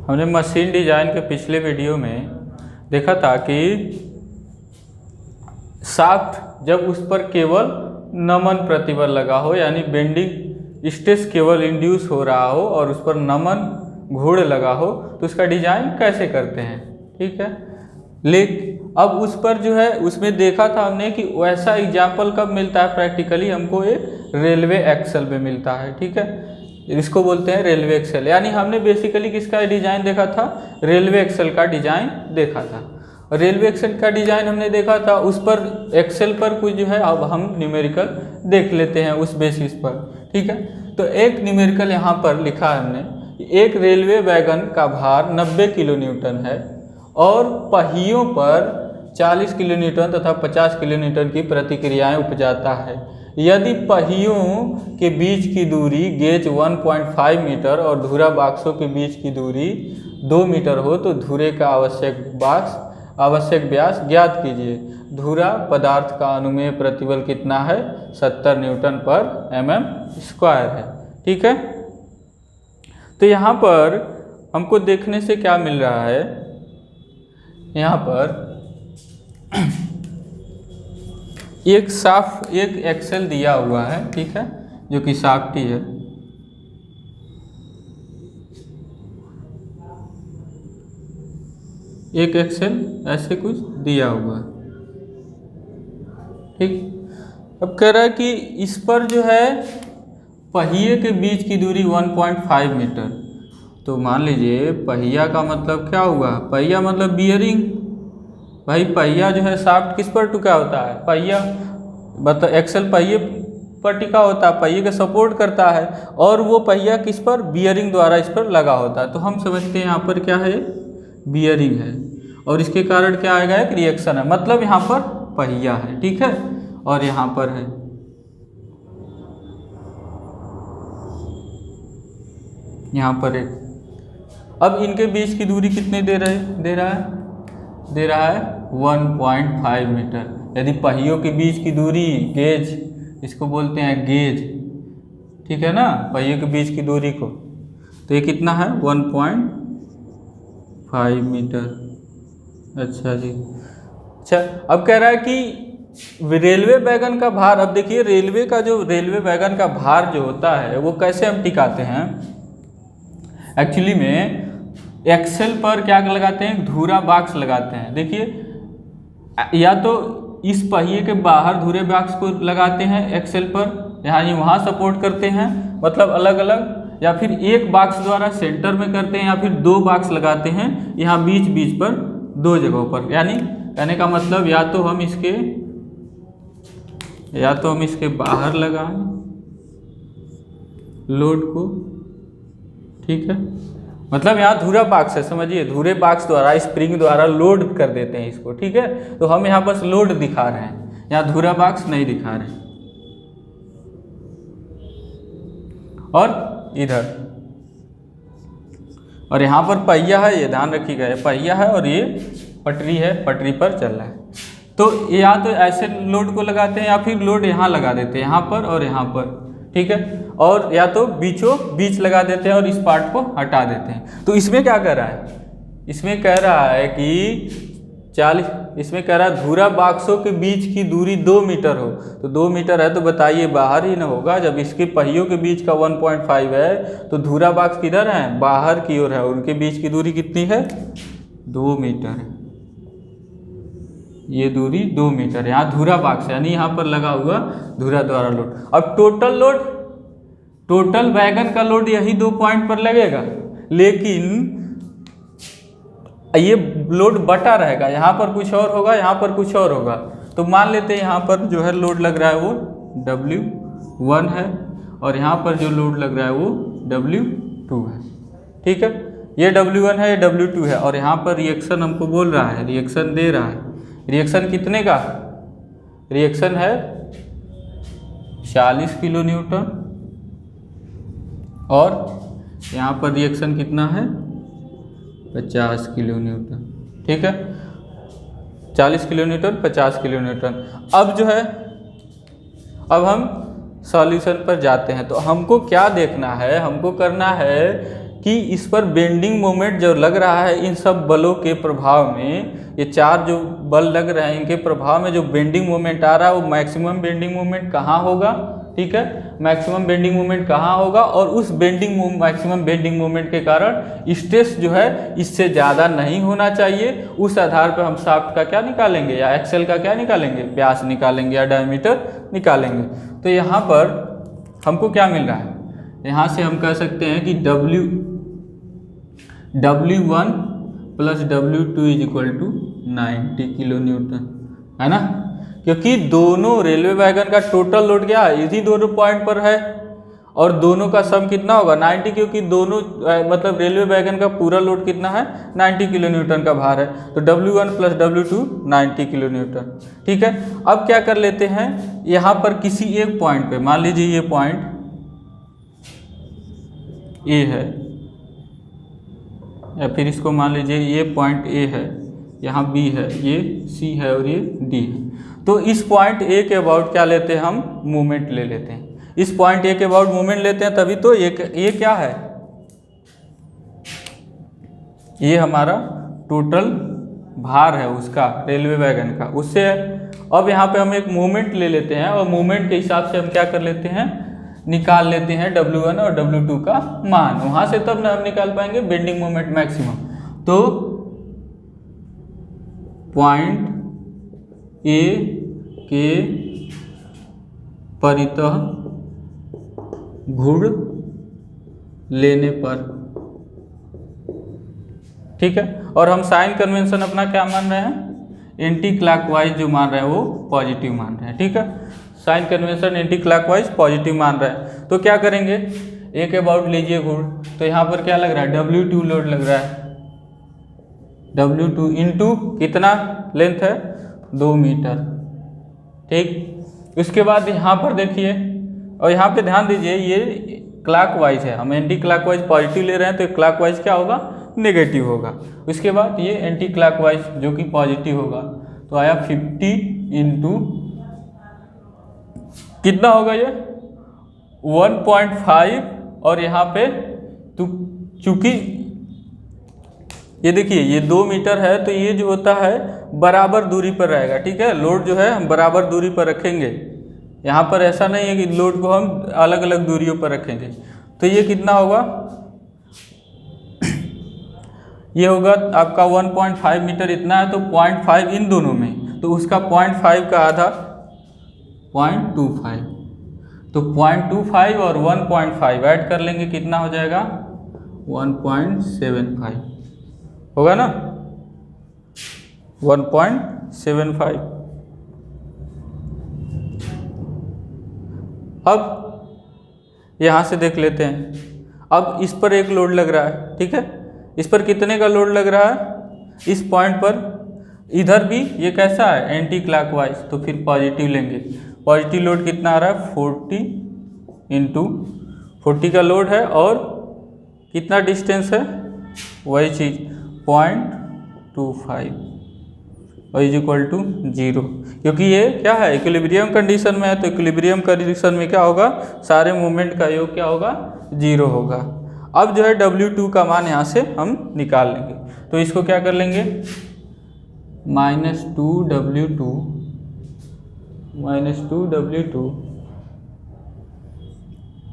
हमने machine design के पिछले वीडियो में देखा था कि शाफ्ट जब उस पर केवल नमन प्रतिबल लगा हो, यानी बेंडिंग स्ट्रेस केवल इंड्यूस हो रहा हो और उस पर नमन घूर्ण लगा हो, तो उसका डिजाइन कैसे करते हैं। ठीक है, लेकिन अब उस पर जो है उसमें देखा था हमने कि वैसा एग्जाम्पल कब मिलता है प्रैक्टिकली, हमको एक रेलवे एक्सल में मिलता है। ठीक है, इसको बोलते हैं रेलवे एक्सल। यानी हमने बेसिकली किसका डिजाइन देखा था, रेलवे एक्सल का डिजाइन देखा था। रेलवे एक्सल का डिजाइन हमने देखा था, उस पर एक्सेल पर कुछ जो है अब हम न्यूमेरिकल देख लेते हैं उस बेसिस पर। ठीक है, तो एक न्यूमेरिकल यहाँ पर लिखा है हमने, एक रेलवे वैगन का भार 90 किलो न्यूटन है और पहियों पर 40 किलो न्यूटन तथा 50 किलो न्यूटन की प्रतिक्रियाएं उपजाता है। यदि पहियों के बीच की दूरी गेज 1.5 मीटर और धुरा बाक्सों के बीच की दूरी 2 मीटर हो तो धुरे का आवश्यक व्यास ज्ञात कीजिए। धुरा पदार्थ का अनुमेय प्रतिबल कितना है, 70 न्यूटन पर mm स्क्वायर है। ठीक है, तो यहाँ पर हमको देखने से क्या मिल रहा है, यहाँ पर एक एक्सेल दिया हुआ है। ठीक है, जो कि शाफ्टी है। एक एक्सेल ऐसे कुछ दिया हुआ है। ठीक, अब कह रहा है कि इस पर जो है पहिए के बीच की दूरी 1.5 मीटर। तो मान लीजिए पहिया का मतलब क्या हुआ, पहिया मतलब बियरिंग। भाई पहिया जो है शाफ्ट किस पर टिका होता है, पहिया मतलब एक्सेल पहिए पर टिका होता है, पहिए का सपोर्ट करता है, और वो पहिया किस पर, बियरिंग द्वारा इस पर लगा होता है। तो हम समझते हैं यहाँ पर क्या है, बियरिंग है, और इसके कारण क्या आएगा, एक रिएक्शन है, मतलब यहाँ पर पहिया है। ठीक है, और यहाँ पर है यहाँ पर एक। अब इनके बीच की दूरी कितने दे रहा है 1.5 मीटर। यदि पहियों के बीच की दूरी गेज, इसको बोलते हैं गेज, ठीक है ना, पहियों के बीच की दूरी को, तो ये कितना है 1.5 मीटर। अच्छा जी, अच्छा अब कह रहा है कि रेलवे वैगन का भार। अब देखिए रेलवे वैगन का भार जो होता है वो कैसे हम टिकाते हैं। एक्चुअली में एक्सेल पर क्या लगाते हैं, धुरा बॉक्स लगाते हैं। देखिए या तो इस पहिए के बाहर धुरे बॉक्स को लगाते हैं एक्सेल पर, यानी वहाँ सपोर्ट करते हैं, मतलब अलग अलग, या फिर एक बॉक्स द्वारा सेंटर में करते हैं, या फिर 2 बॉक्स लगाते हैं यहाँ बीच पर 2 जगहों पर। यानी कहने का मतलब या तो हम इसके बाहर लगाएं लोड को। ठीक है, मतलब यहाँ धुरा बॉक्स है, समझिए धुरे बॉक्स द्वारा स्प्रिंग द्वारा लोड कर देते हैं इसको। ठीक है, तो हम यहाँ बस लोड दिखा रहे हैं, यहाँ धुरा बॉक्स नहीं दिखा रहे हैं। और इधर, और यहाँ पर पहिया है, ये ध्यान रखिएगा, ये पहिया है और ये पटरी है, पटरी पर चल रहा है। तो या तो ऐसे लोड को लगाते हैं, या फिर लोड यहाँ लगा देते हैं, यहाँ पर और यहाँ पर। ठीक है, और या तो बीचों बीच लगा देते हैं और इस पार्ट को हटा देते हैं। तो इसमें क्या कह रहा है, इसमें कह रहा है कि 40, इसमें कह रहा है धुरा बॉक्सों के बीच की दूरी 2 मीटर हो। तो 2 मीटर है तो बताइए बाहर ही ना होगा, जब इसके पहियों के बीच का 1.5 है तो धुरा बॉक्स किधर है, बाहर की ओर है, उनके बीच की दूरी कितनी है, 2 मीटर है। ये दूरी 2 मीटर है, यहाँ धुरा बॉक्स है, यानी यहाँ पर लगा हुआ धुरा द्वारा लोड। अब टोटल वैगन का लोड यही 2 पॉइंट पर लगेगा, लेकिन ये लोड बटा रहेगा, यहाँ पर कुछ और होगा, यहाँ पर कुछ और होगा। तो मान लेते हैं यहाँ पर जो है लोड लग रहा है वो W1 है, और यहाँ पर जो लोड लग रहा है वो W2 है। ठीक है, ये W1 है, ये W2 है, और यहाँ पर रिएक्शन हमको बोल रहा है, रिएक्शन दे रहा है। रिएक्शन कितने का, रिएक्शन है 40 किलो न्यूटन, और यहाँ पर रिएक्शन कितना है 50 किलो न्यूटन। ठीक है, 40 किलो न्यूटन 50 किलो न्यूटन। अब जो है, अब हम सॉल्यूशन पर जाते हैं। तो हमको क्या देखना है, हमको करना है कि इस पर बेंडिंग मोमेंट जो लग रहा है इन सब बलों के प्रभाव में, ये चार जो बल लग रहे हैं इनके प्रभाव में जो बेंडिंग मोमेंट आ रहा है वो मैक्सिमम बेंडिंग मोमेंट कहाँ होगा, ठीक है, मैक्सिमम बेंडिंग मोमेंट कहाँ होगा, और उस मैक्सिमम बेंडिंग मोमेंट के कारण स्ट्रेस जो है इससे ज़्यादा नहीं होना चाहिए। उस आधार पर हम शाफ्ट का क्या निकालेंगे, या एक्सेल का क्या निकालेंगे, व्यास निकालेंगे या डायमीटर निकालेंगे। तो यहाँ पर हमको क्या मिल रहा है, यहाँ से हम कह सकते हैं कि W1 plus W2 is equal to 90 kilo newton, है ना, क्योंकि दोनों रेलवे वैगन का टोटल लोड क्या है, इसी दोनों पॉइंट पर है, और दोनों का सम कितना होगा 90, क्योंकि दोनों मतलब रेलवे वैगन का पूरा लोड कितना है 90 किलो न्यूटन का भार है। तो W1 plus W2 90 kilo Newton, ठीक है। अब क्या कर लेते हैं, यहाँ पर किसी एक पॉइंट पे, मान लीजिए ये पॉइंट ए है, या फिर इसको मान लीजिए ये पॉइंट ए है, यहाँ बी है, ये सी है और ये डी है। तो इस पॉइंट ए के अबाउट क्या लेते हैं हम, मूवमेंट ले लेते हैं। इस पॉइंट ए के अबाउट मूवमेंट लेते हैं तभी तो ये क्या है, ये हमारा टोटल भार है उसका, रेलवे वैगन का, उससे अब यहाँ पे हम एक मूवमेंट ले लेते हैं, और मूवमेंट के हिसाब से हम क्या कर लेते हैं, निकाल लेते हैं W1 और W2 का मान। वहाँ से तब ना हम निकाल पाएंगे बेंडिंग मोमेंट मैक्सिमम। तो पॉइंट ए के परितः घूर्ण लेने पर, ठीक है, और हम साइन कन्वेंशन अपना क्या मान रहे हैं, एंटी क्लॉकवाइज जो मान रहे हैं वो पॉजिटिव मान रहे हैं, ठीक है, sign convention anti clockwise positive मान रहा है। तो क्या करेंगे, ए के अबाउट लीजिए घूर्ण, तो यहाँ पर क्या लग रहा है, W2 लोड लग रहा है, W2 इंटू कितना लेंथ है 2 मीटर, ठीक। उसके बाद यहाँ पर देखिए, और यहाँ पे ध्यान दीजिए ये क्लॉकवाइज है, हम एंटी क्लॉकवाइज पॉजिटिव ले रहे हैं, तो क्लॉकवाइज क्या होगा, नेगेटिव होगा। उसके बाद ये एंटी क्लॉकवाइज जो कि पॉजिटिव होगा, तो आया 50 इंटू कितना होगा ये 1.5, और यहाँ पे तो चूंकि ये देखिए ये 2 मीटर है, तो ये जो होता है बराबर दूरी पर रहेगा, ठीक है, लोड जो है हम बराबर दूरी पर रखेंगे, यहाँ पर ऐसा नहीं है कि लोड को हम अलग अलग दूरियों पर रखेंगे। तो ये कितना होगा, ये होगा आपका 1.5 मीटर इतना है, तो 0.5 इन दोनों में, तो उसका 0.5 का आधा 0.25, तो 0.25 और 1.5 ऐड कर लेंगे, कितना हो जाएगा 1.75 होगा ना, 1.75। अब यहाँ से देख लेते हैं, अब इस पर एक लोड लग रहा है, ठीक है, इस पर कितने का लोड लग रहा है, इस पॉइंट पर, इधर भी ये कैसा है एंटी क्लॉकवाइज, तो फिर पॉजिटिव लेंगे। पॉजिटिव लोड कितना आ रहा है 40 इंटू 40 का लोड है, और कितना डिस्टेंस है वही चीज़ 0.25 और इज इक्वल टू 0, क्योंकि ये क्या है इक्विलिब्रियम कंडीशन में है, तो इक्विलिब्रियम कंडीशन में क्या होगा, सारे मूवमेंट का योग क्या होगा 0 होगा। अब जो है W2 का मान यहाँ से हम निकाल लेंगे, तो इसको क्या कर लेंगे -2W2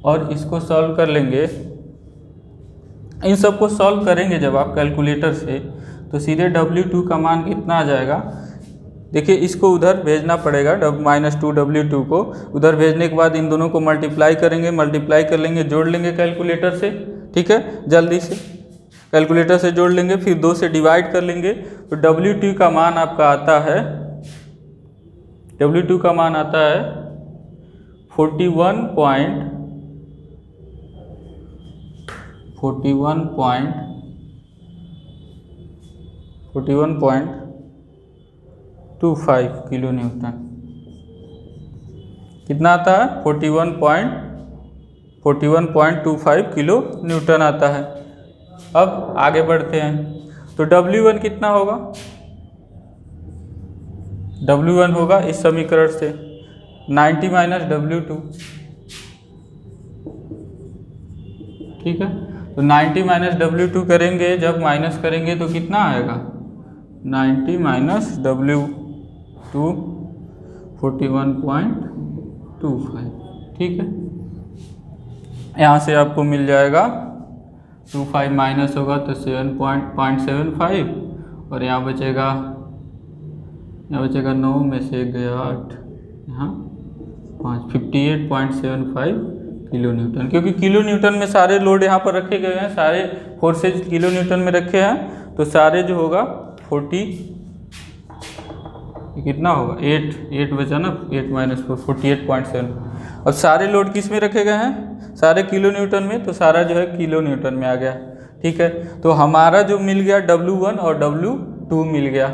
और इसको सॉल्व कर लेंगे। इन सबको सॉल्व करेंगे जब आप कैलकुलेटर से, तो सीधे W2 का मान कितना आ जाएगा, देखिए इसको उधर भेजना पड़ेगा, -2W2 को उधर भेजने के बाद इन दोनों को मल्टीप्लाई करेंगे, मल्टीप्लाई कर लेंगे, जोड़ लेंगे कैलकुलेटर से, ठीक है, जल्दी से कैलकुलेटर से जोड़ लेंगे, फिर 2 से डिवाइड कर लेंगे, तो W2 का मान आपका आता है, W2 का मान आता है 41.25 किलो न्यूटन। कितना आता है 41.25 किलो न्यूटन आता है। अब आगे बढ़ते हैं, तो W1 कितना होगा, W1 होगा इस समीकरण से 90 - W2, ठीक है, तो 90 माइनस W2 करेंगे, जब माइनस करेंगे तो कितना आएगा 90 माइनस W2 41.25, ठीक है। यहाँ से आपको मिल जाएगा 25 माइनस होगा तो 7.75 और यहाँ बचेगा 9 में से 1 गया 8, यहाँ 5, 58.75 किलो न्यूटन, क्योंकि किलो न्यूटन में सारे लोड यहाँ पर रखे गए हैं, सारे फोर्सेज किलो न्यूटन में रखे हैं, तो सारे जो होगा 40 कितना होगा 8 बचा ना, 8 माइनस 4 48.7। अब सारे लोड किस में रखे गए हैं, सारे किलो न्यूटन में, तो सारा जो है किलो न्यूटन में आ गया, ठीक है। तो हमारा जो मिल गया W1 और W2 मिल गया।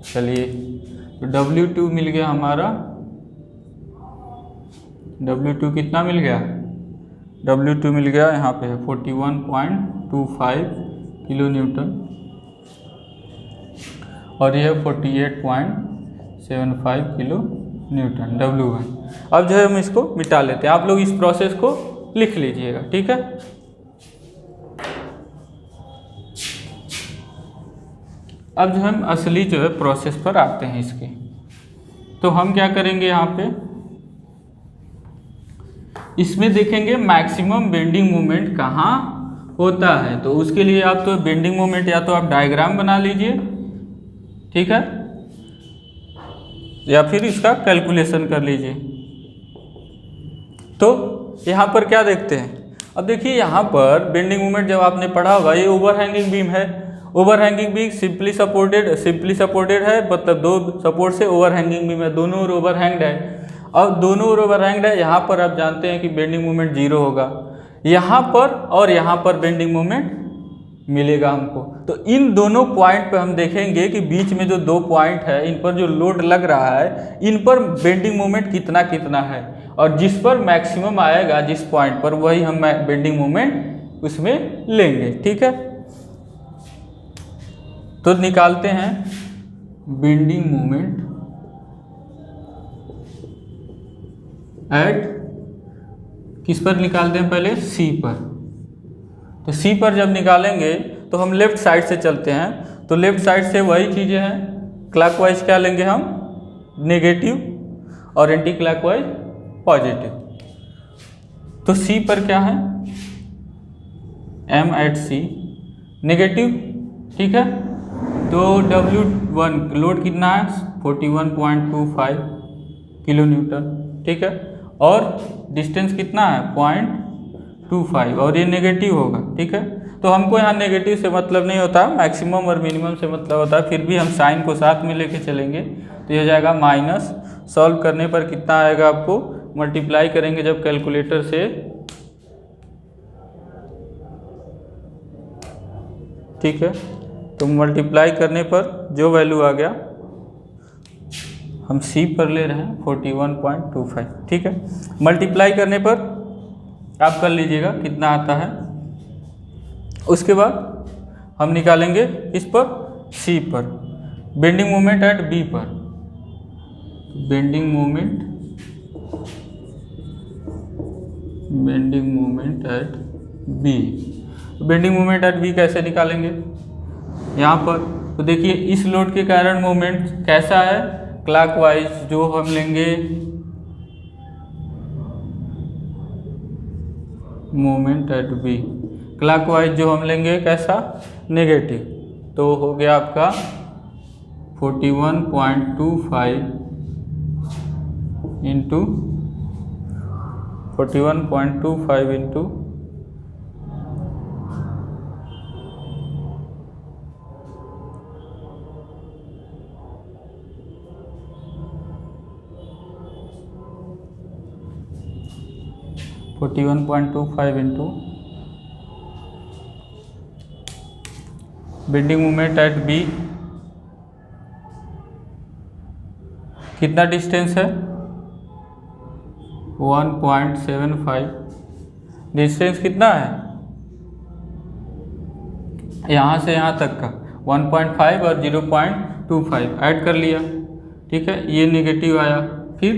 चलिए तो W2 मिल गया हमारा, W2 कितना मिल गया, W2 मिल गया यहाँ पे 41.25 किलो न्यूटन और यह 48.75 किलो न्यूटन W1। अब जो है हम इसको मिटा लेते हैं, आप लोग इस प्रोसेस को लिख लीजिएगा, ठीक है। अब जो हम असली जो है प्रोसेस पर आते हैं इसके, तो हम क्या करेंगे यहाँ पे, इसमें देखेंगे मैक्सिमम बेंडिंग मोमेंट कहाँ होता है। तो उसके लिए आप तो बेंडिंग मोमेंट या तो आप डायग्राम बना लीजिए, ठीक है, या फिर इसका कैलकुलेशन कर लीजिए। तो यहाँ पर क्या देखते हैं, अब देखिए यहाँ पर बेंडिंग मोमेंट जब आपने पढ़ा होगा, ये ओवरहैंगिंग बीम है, ओवरहैंगिंग बीम सिंपली सपोर्टेड है, मतलब दो सपोर्ट से ओवरहैंगिंग बीम है, दोनों ओर ओवरहैंग्ड है। अब दोनों ओर ओवरहैंग्ड है, यहाँ पर आप जानते हैं कि बेंडिंग मोमेंट 0 होगा, यहाँ पर और यहाँ पर बेंडिंग मोमेंट मिलेगा हमको। तो इन दोनों पॉइंट पे हम देखेंगे कि बीच में जो 2 पॉइंट है, इन पर जो लोड लग रहा है, इन पर बेंडिंग मोमेंट कितना कितना है, और जिस पर मैक्सिमम आएगा जिस पॉइंट पर, वही हम बेंडिंग मोमेंट उसमें लेंगे, ठीक है। तो निकालते हैं बेंडिंग मोमेंट एट, किस पर निकालते हैं पहले, C पर। तो C पर जब निकालेंगे तो हम लेफ्ट साइड से चलते हैं, तो लेफ्ट साइड से वही चीज़ें हैं, क्लॉकवाइज क्या लेंगे हम, नेगेटिव, और एंटी क्लॉकवाइज पॉजिटिव। तो C पर क्या है, M एट C नेगेटिव, ठीक है। तो W1 लोड कितना है 41.25 किलो न्यूटन, ठीक है, और डिस्टेंस कितना है 0.25 और ये नेगेटिव होगा, ठीक है। तो हमको यहाँ नेगेटिव से मतलब नहीं होता, मैक्सिमम और मिनिमम से मतलब होता है, फिर भी हम साइन को साथ में लेके चलेंगे। तो ये हो जाएगा माइनस, सॉल्व करने पर कितना आएगा आपको, मल्टीप्लाई करेंगे जब कैलकुलेटर से, ठीक है, तो मल्टीप्लाई करने पर जो वैल्यू आ गया, हम C पर ले रहे हैं 41.25, ठीक है। मल्टीप्लाई करने पर आप कर लीजिएगा कितना आता है। उसके बाद हम निकालेंगे इस पर C पर बेंडिंग मोमेंट एट B पर, bending moment at B। Bending moment at B कैसे निकालेंगे, यहाँ पर तो देखिए इस लोड के कारण मोमेंट कैसा है, क्लॉकवाइज जो हम लेंगे मोमेंट एट B, क्लॉकवाइज जो हम लेंगे कैसा, नेगेटिव। तो हो गया आपका 41.25 into 41.25 into 41.25 into bending moment at B, कितना डिस्टेंस है 1.75, डिस्टेंस कितना है यहाँ से यहाँ तक का 1.5 और 0.25 ऐड कर लिया, ठीक है। ये नेगेटिव आया, फिर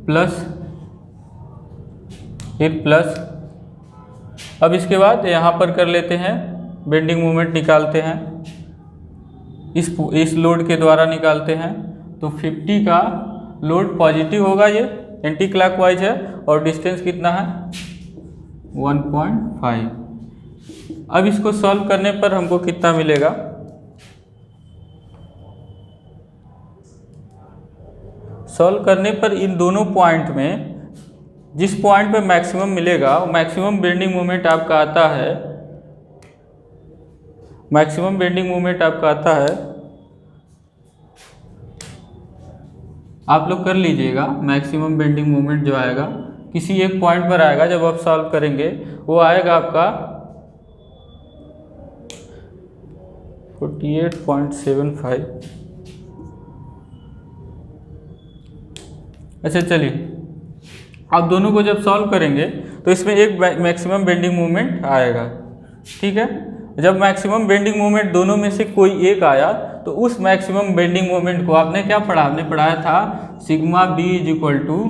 प्लस अब इसके बाद यहाँ पर कर लेते हैं, बेंडिंग मोमेंट निकालते हैं, इस लोड के द्वारा निकालते हैं। तो 50 का लोड पॉजिटिव होगा, ये एंटी क्लॉकवाइज है, और डिस्टेंस कितना है 1.5। अब इसको सॉल्व करने पर हमको कितना मिलेगा, सॉल्व करने पर इन दोनों पॉइंट में जिस पॉइंट पे मैक्सिमम मिलेगा, मैक्सिमम बेंडिंग मोमेंट आपका आता है, मैक्सिमम बेंडिंग मोमेंट आपका आता है, आप लोग कर लीजिएगा, मैक्सिमम बेंडिंग मोमेंट जो आएगा किसी एक पॉइंट पर आएगा, जब आप सॉल्व करेंगे वो आएगा आपका 48.75। अच्छा चलिए, आप दोनों को जब सॉल्व करेंगे तो इसमें एक मैक्सिमम बेंडिंग मोमेंट आएगा, ठीक है। जब मैक्सिमम बेंडिंग मोमेंट दोनों में से कोई एक आया तो उस मैक्सिमम बेंडिंग मोमेंट को आपने क्या पढ़ा, हमने पढ़ाया था sigma B is equal to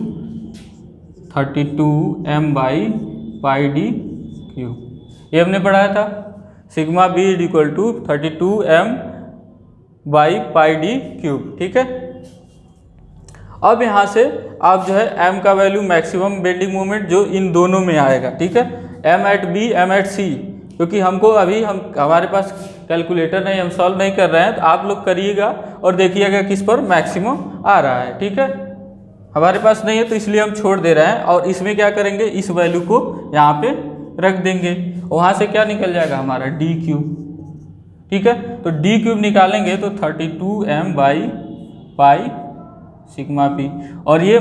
32m/πd³। ये हमने पढ़ाया था, sigma B is equal to 32m/πd³, ठीक है। अब यहाँ से आप जो है m का वैल्यू मैक्सिमम बेंडिंग मोमेंट जो इन दोनों में आएगा, ठीक है, m at b m at c, क्योंकि हमको अभी हमारे पास कैलकुलेटर नहीं, हम सॉल्व नहीं कर रहे हैं, तो आप लोग करिएगा और देखिएगा किस पर मैक्सिमम आ रहा है, ठीक है। हमारे पास नहीं है तो इसलिए हम छोड़ दे रहे हैं, और इसमें क्या करेंगे, इस वैल्यू को यहाँ पे रख देंगे, वहाँ से क्या निकल जाएगा हमारा d³, ठीक है। तो d³ निकालेंगे तो 32m/π∑p, और ये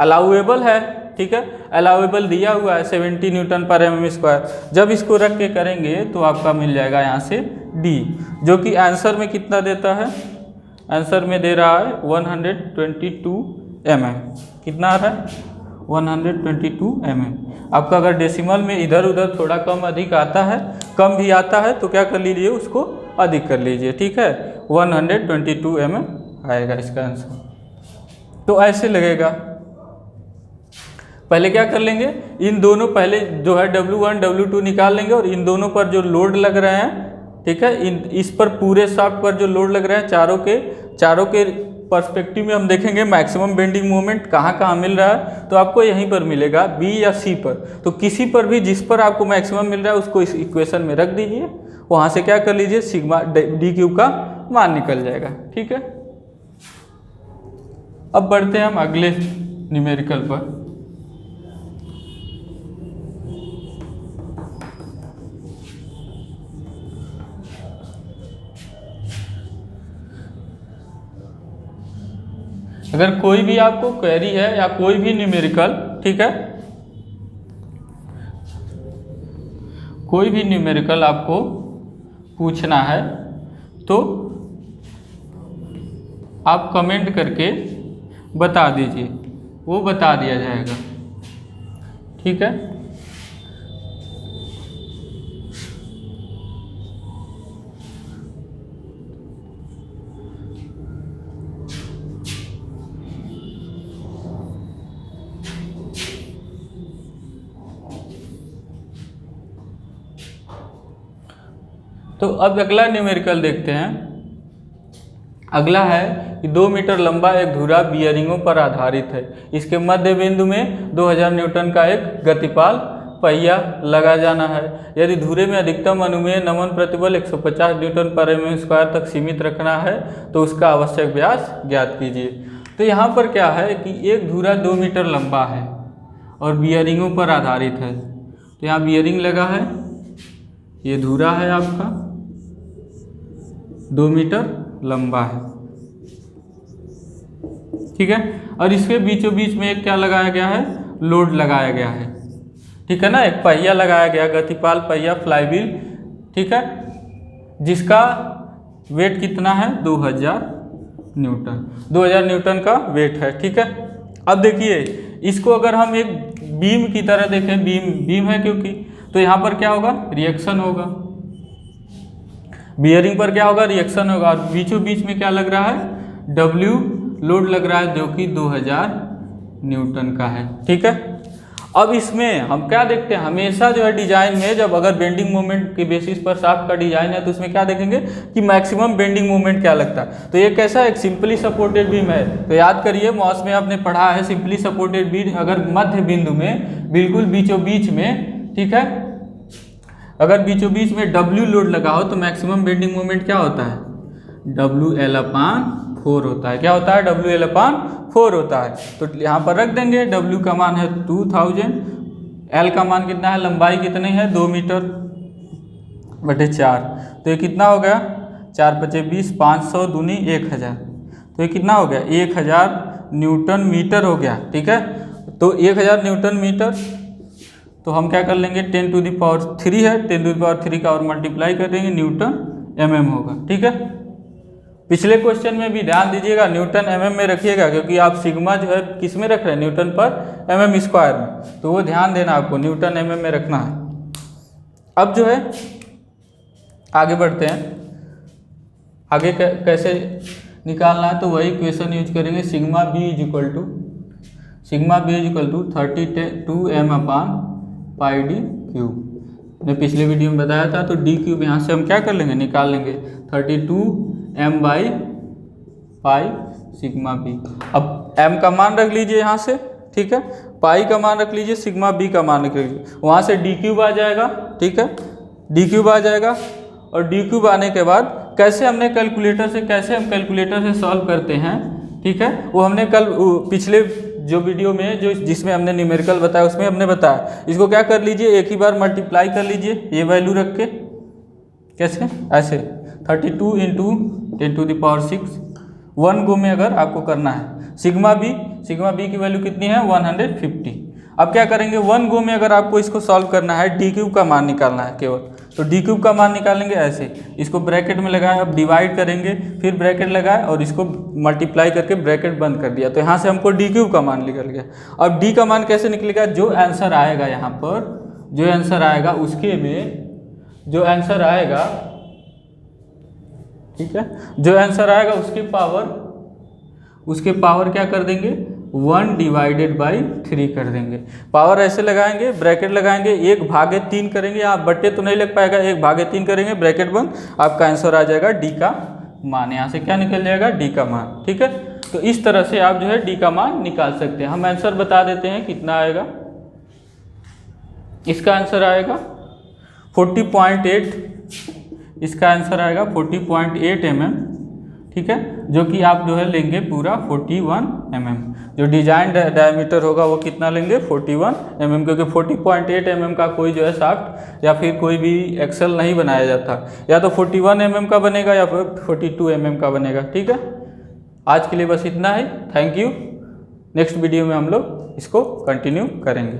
अलाउएबल है, ठीक है, अलाउएबल दिया हुआ है 70 Nm²। जब इसको रख के करेंगे तो आपका मिल जाएगा यहाँ से d, जो कि आंसर में कितना देता है, आंसर में दे रहा है 122 mm। कितना आ रहा है 122 mm। आपका अगर डेसिमल में इधर उधर थोड़ा कम अधिक आता है, कम भी आता है, तो क्या कर लीजिए, उसको अधिक कर लीजिए, ठीक है, 122 mm आएगा इसका आंसर। तो ऐसे लगेगा, पहले क्या कर लेंगे, इन दोनों पहले जो है W1 W2 निकाल लेंगे, और इन दोनों पर जो लोड लग रहे हैं, ठीक है, इस पर पूरे शाफ्ट पर जो लोड लग रहे हैं, चारों के पर्सपेक्टिव में हम देखेंगे मैक्सिमम बेंडिंग मोमेंट कहाँ कहाँ मिल रहा है, तो आपको यहीं पर मिलेगा B या C पर। तो किसी पर भी जिस पर आपको मैक्सिमम मिल रहा है उसको इस इक्वेशन में रख दीजिए, वहाँ से क्या कर लीजिए, सिग्मा d³ का मान निकल जाएगा, ठीक है। अब बढ़ते हैं हम अगले न्यूमेरिकल पर। अगर कोई भी आपको क्वेरी है या कोई भी न्यूमेरिकल, ठीक है, कोई भी न्यूमेरिकल आपको पूछना है तो आप कमेंट करके बता दीजिए, वो बता दिया जाएगा, ठीक है। तो अब अगला न्यूमेरिकल देखते हैं। अगला है कि 2 मीटर लंबा एक धुरा बियरिंगों पर आधारित है, इसके मध्य बिंदु में 2000 न्यूटन का एक गतिपाल पहिया लगा जाना है। यदि धुरे में अधिकतम अनुमेय नमन प्रतिबल 150 Nm² तक सीमित रखना है तो उसका आवश्यक व्यास ज्ञात कीजिए। तो यहाँ पर क्या है कि एक धुरा 2 मीटर लंबा है और बियरिंगों पर आधारित है। तो यहाँ बियरिंग लगा है, ये धुरा है आपका 2 मीटर लंबा है, ठीक है, और इसके बीचों बीच में एक क्या लगाया गया है, लोड लगाया गया है, ठीक है ना, एक पहिया लगाया गया, गतिपाल पहिया, फ्लाईव्हील, ठीक है, जिसका वेट कितना है 2000 न्यूटन, 2000 न्यूटन का वेट है, ठीक है। अब देखिए इसको अगर हम एक बीम की तरह देखें, बीम है क्योंकि, तो यहाँ पर क्या होगा, रिएक्शन होगा, बियरिंग पर क्या होगा, रिएक्शन होगा, और बीचों बीच में क्या लग रहा है, W लोड लग रहा है जो कि 2000 न्यूटन का है, ठीक है। अब इसमें हम क्या देखते हैं, हमेशा जो है डिजाइन में जब अगर बेंडिंग मोमेंट के बेसिस पर शाफ्ट का डिजाइन है तो उसमें क्या देखेंगे कि मैक्सिमम बेंडिंग मोमेंट क्या लगता है। तो ये कैसा एक सिंपली सपोर्टेड बीम है। तो याद करिए मॉस में आपने पढ़ा है सिंपली सपोर्टेड बीम अगर मध्य बिंदु में बिल्कुल बीचों बीच में, ठीक है, अगर बीचों बीच में W लोड लगा हो तो मैक्सिमम बेंडिंग मोमेंट क्या होता है, WL/4 होता है। क्या होता है, WL/4 होता है। तो यहाँ पर रख देंगे, W का मान है 2000, L का मान कितना है, लंबाई कितनी है 2 मीटर बटे 4। तो ये कितना हो गया, 4 × 5 = 20, 500 दूनी 1000। तो ये कितना हो गया, 1000 न्यूटन मीटर हो गया। ठीक है, तो 1000 न्यूटन मीटर, तो हम क्या कर लेंगे 10³ है, 10³ का और मल्टीप्लाई कर देंगे, न्यूटन mm होगा। ठीक है, पिछले क्वेश्चन में भी ध्यान दीजिएगा न्यूटन mm में रखिएगा, क्योंकि आप सिग्मा जो है किस में रख रहे हैं, न्यूटन पर mm² में, तो वो ध्यान देना आपको, न्यूटन mm में रखना है। अब जो है आगे बढ़ते हैं, आगे कैसे निकालना है, तो वही क्वेश्चन यूज करेंगे। Sigma b = 32m/πd³। मैं पिछले वीडियो में बताया था। तो d³ यहाँ से हम क्या कर लेंगे, निकाल लेंगे 32m/π सिग्मा b। अब m का मान रख लीजिए यहाँ से, ठीक है, पाई का मान रख लीजिए, सिग्मा b का मान रख लीजिए, वहाँ से d³ आ जाएगा। ठीक है, d³ आ जाएगा, और d³ आने के बाद कैसे हम कैलकुलेटर से सॉल्व करते हैं, ठीक है, वो हमने कल पिछले जो वीडियो में जिसमें हमने न्यूमेरिकल बताया उसमें हमने बताया। इसको क्या कर लीजिए, एक ही बार मल्टीप्लाई कर लीजिए ये वैल्यू रख के। कैसे, ऐसे 32 × 10⁶, 1 गो में अगर आपको करना है। सिग्मा बी की वैल्यू कितनी है, 150। अब क्या करेंगे, 1 गो में अगर आपको इसको सॉल्व करना है, d³ का मान निकालना है केवल, तो d³ का मान निकालेंगे ऐसे, इसको ब्रैकेट में लगाए, अब डिवाइड करेंगे, फिर ब्रैकेट लगाए और इसको मल्टीप्लाई करके ब्रैकेट बंद कर दिया। तो यहाँ से हमको d³ का मान निकल गया। अब d का मान कैसे निकलेगा, जो आंसर आएगा यहाँ पर, जो आंसर आएगा उसके में जो आंसर आएगा, ठीक है, जो आंसर आएगा उसके पावर क्या कर देंगे, 1/3 कर देंगे। पावर ऐसे लगाएंगे, ब्रैकेट लगाएंगे, 1/3 करेंगे, यहाँ बट्टे तो नहीं लग पाएगा, 1/3 करेंगे, ब्रैकेट बंद, आपका आंसर आ जाएगा d का मान। यहाँ से क्या निकल जाएगा, d का मान। ठीक है, तो इस तरह से आप जो है d का मान निकाल सकते हैं। हम आंसर बता देते हैं कितना आएगा। इसका आंसर आएगा 40.8, इसका आंसर आएगा 40.8 mm। ठीक है, जो कि आप जो है लेंगे पूरा 41 mm। जो डिजाइन डायमीटर होगा वो कितना लेंगे, 41 mm, क्योंकि 40.8 mm का कोई जो है शाफ्ट या फिर कोई भी एक्सल नहीं बनाया जाता, या तो 41 mm का बनेगा या फिर 42 mm का बनेगा। ठीक है, आज के लिए बस इतना ही। Thank you. नेक्स्ट वीडियो में हम लोग इसको कंटिन्यू करेंगे।